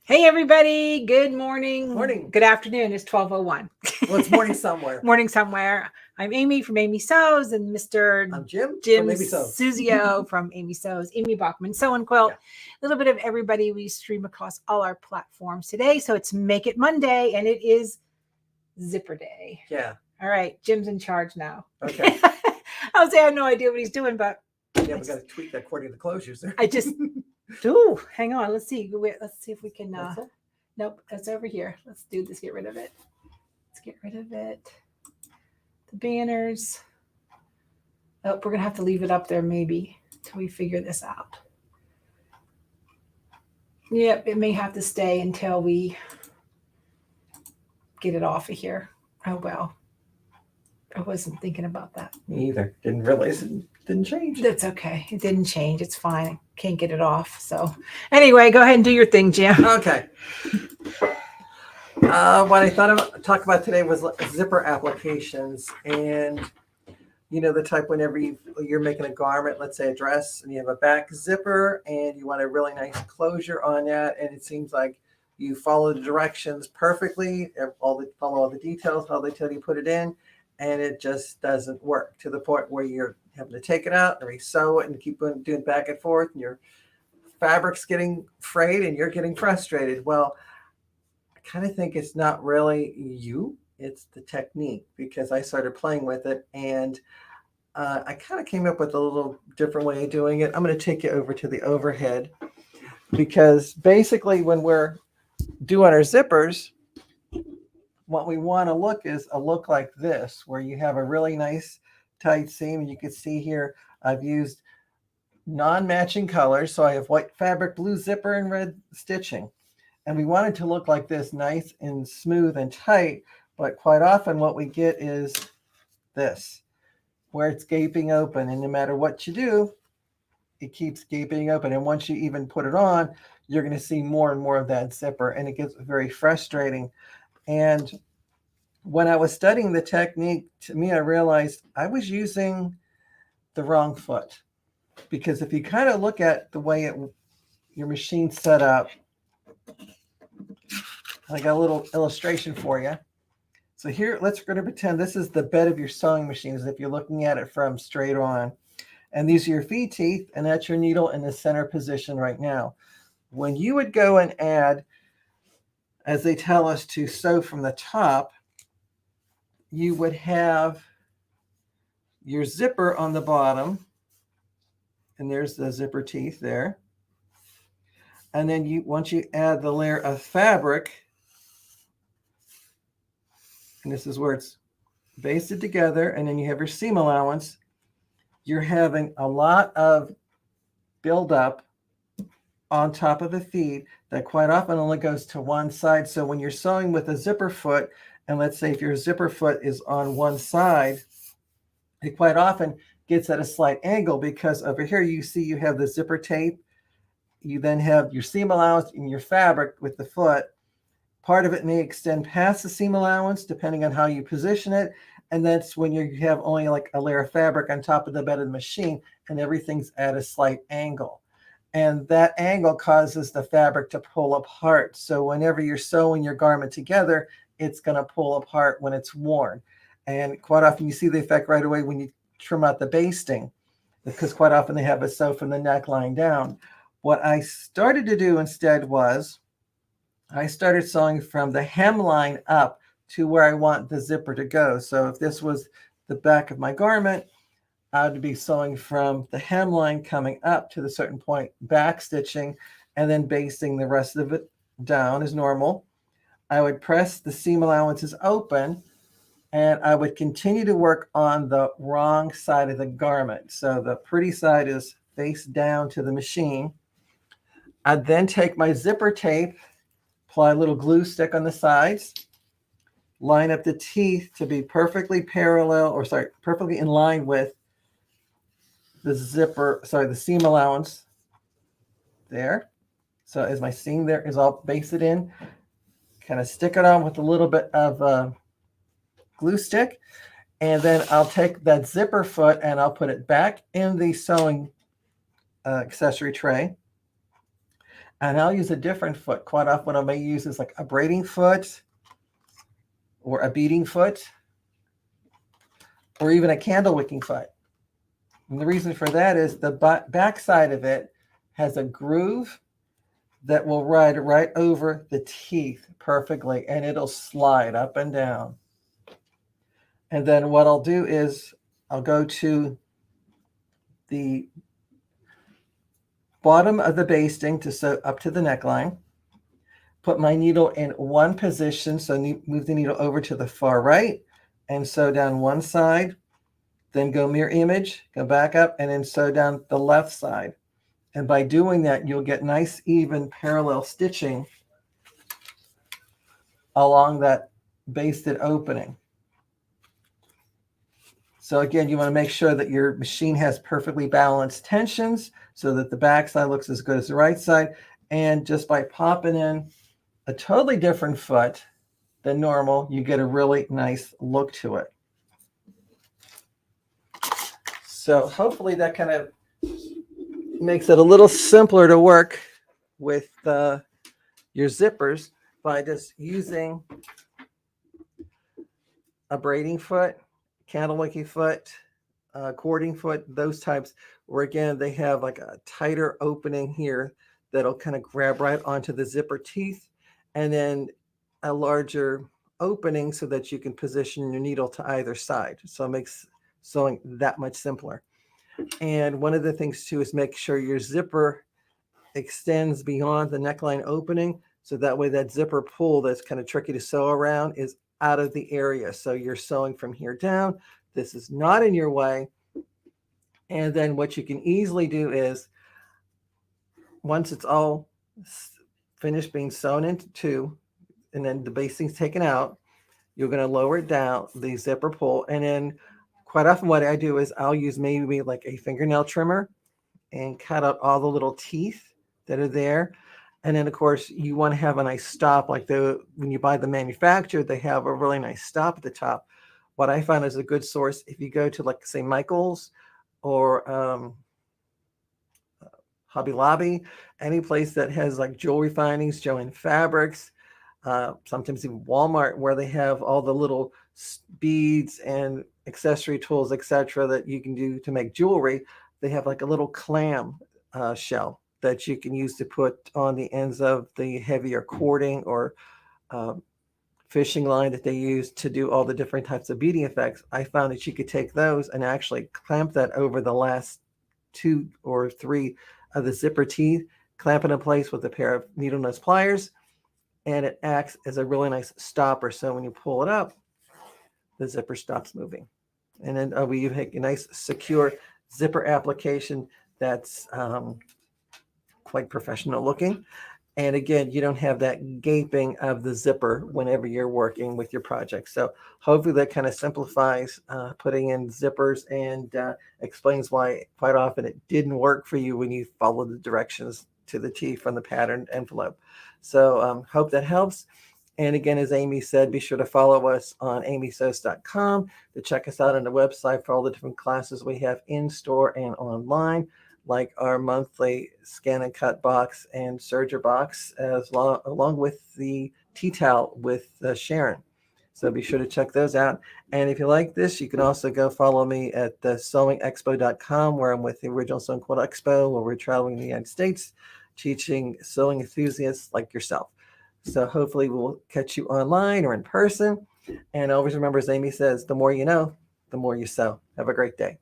Hey everybody, good morning. Morning. Good afternoon. It's 12:01. Well, it's morning somewhere. Morning somewhere. I'm Amy from Amy Sews and Mr. I'm Jim Jim from Maybe So. Suzio from Amy Sews, Amy Bachman Sew and Quilt. Yeah. A little bit of everybody. We stream across all our platforms today. So it's Make It Monday and it is Zipper Day. Yeah. All right, Jim's in charge now. Okay. I would say I have no idea what he's doing, but Yeah, we got to tweak that according to the closures there. I just do. Hang on. Let's see. Let's see if we can. That's it? Nope, that's over here. Let's do this. Get rid of it. Let's get rid of it. The banners. Oh, we're gonna have to leave it up there maybe till we figure this out. Yep, it may have to stay until we get it off of here. Oh well. I wasn't thinking about that. Me either. Didn't realize it didn't change. That's okay. It didn't change. It's fine. Can't get it off. So anyway, go ahead and do your thing, Jim. Okay. What I thought of talk about today was zipper applications, and the type whenever you're making a garment, let's say a dress, and you have a back zipper, and you want a really nice closure on that, and it seems like you follow the directions perfectly, follow all the details, how they tell you put it in, and it just doesn't work to the point where you're having to take it out and re-sew it and keep doing back and forth, and your fabric's getting frayed and you're getting frustrated. Well, I kind of think it's not really you, it's the technique, because I started playing with it, and I kind of came up with a little different way of doing it. I'm going to take you over to the overhead, because basically when we're doing our zippers, what we want to look is a look like this, where you have a really nice tight seam. And you can see here, I've used non-matching colors. So I have white fabric, blue zipper, and red stitching. And we want it to look like this, nice and smooth and tight. But quite often what we get is this, where it's gaping open. And no matter what you do, it keeps gaping open. And once you even put it on, you're going to see more and more of that zipper. And it gets very frustrating. And when I was studying the technique, to me, I realized I was using the wrong foot. Because if you kind of look at the way your machine's set up, I got a little illustration for you. So here, let's going to pretend this is the bed of your sewing machine, as if you're looking at it from straight on. And these are your feed teeth, and that's your needle in the center position right now. When you would go and add, as they tell us to sew from the top, you would have your zipper on the bottom, and there's the zipper teeth there. And then once you add the layer of fabric, and this is where it's basted together, and then you have your seam allowance, you're having a lot of buildup on top of the feed that quite often only goes to one side. So when you're sewing with a zipper foot, and let's say if your zipper foot is on one side, it quite often gets at a slight angle, because over here you see you have the zipper tape, you then have your seam allowance and your fabric with the foot. Part of it may extend past the seam allowance depending on how you position it, and that's when you have only like a layer of fabric on top of the bed of the machine, and everything's at a slight angle. And that angle causes the fabric to pull apart. So whenever you're sewing your garment together, it's going to pull apart when it's worn. And quite often you see the effect right away when you trim out the basting, because quite often they have a sew from the neckline down. What I started to do instead was I started sewing from the hemline up to where I want the zipper to go. So if this was the back of my garment, I would be sewing from the hemline coming up to the certain point, back stitching, and then basting the rest of it down as normal. I would press the seam allowances open, and I would continue to work on the wrong side of the garment. So the pretty side is face down to the machine. I'd then take my zipper tape, apply a little glue stick on the sides, line up the teeth to be perfectly perfectly in line with the the seam allowance there. So as my seam there is all basted in, kind of stick it on with a little bit of glue stick. And then I'll take that zipper foot and I'll put it back in the sewing accessory tray. And I'll use a different foot. Quite often what I may use is like a braiding foot or a beading foot or even a candle wicking foot. And the reason for that is the back side of it has a groove that will ride right over the teeth perfectly, and it'll slide up and down. And then what I'll do is I'll go to the bottom of the basting to sew up to the neckline, put my needle in one position, so move the needle over to the far right and sew down one side, then go mirror image, go back up, and then sew down the left side. And by doing that, you'll get nice, even parallel stitching along that basted opening. So again, you want to make sure that your machine has perfectly balanced tensions so that the back side looks as good as the right side. And just by popping in a totally different foot than normal, you get a really nice look to it. So hopefully that kind of makes it a little simpler to work with your zippers by just using a braiding foot, candle wicking foot, cording foot, those types, where again they have like a tighter opening here that'll kind of grab right onto the zipper teeth, and then a larger opening so that you can position your needle to either side. So it makes sewing that much simpler. And one of the things too is make sure your zipper extends beyond the neckline opening, so that way that zipper pull that's kind of tricky to sew around is out of the area. So you're sewing from here down. This is not in your way. And then what you can easily do is, once it's all finished being sewn into two, and then the basting's taken out, you're going to lower it down, the zipper pull. And then quite often what I do is I'll use maybe like a fingernail trimmer and cut out all the little teeth that are there. And then of course you want to have a nice stop, like when you buy the manufacturer, they have a really nice stop at the top. What I find is a good source, if you go to like say Michael's or Hobby Lobby, any place that has like jewelry findings, Joann Fabrics, sometimes even Walmart, where they have all the little beads and accessory tools, etc., that you can do to make jewelry. They have like a little clam shell that you can use to put on the ends of the heavier cording or fishing line that they use to do all the different types of beading effects. I found that you could take those and actually clamp that over the last 2 or 3 of the zipper teeth, clamp it in place with a pair of needle nose pliers, and it acts as a really nice stopper. So when you pull it up, the zipper stops moving. And then we make a nice secure zipper application that's quite professional looking. And again, you don't have that gaping of the zipper whenever you're working with your project. So hopefully that kind of simplifies putting in zippers and explains why quite often it didn't work for you when you followed the directions to the T from the patterned envelope. So hope that helps. And again, as Amy said, be sure to follow us on amysews.com to check us out on the website for all the different classes we have in store and online, like our monthly scan and cut box and serger box, along with the tea towel with Sharon. So be sure to check those out. And if you like this, you can also go follow me at the sewingexpo.com, where I'm with the Original Sewing Quilt Expo, where we're traveling in the United States, teaching sewing enthusiasts like yourself. So hopefully we'll catch you online or in person. And always remember, as Amy says, the more you know, the more you sew. Have a great day.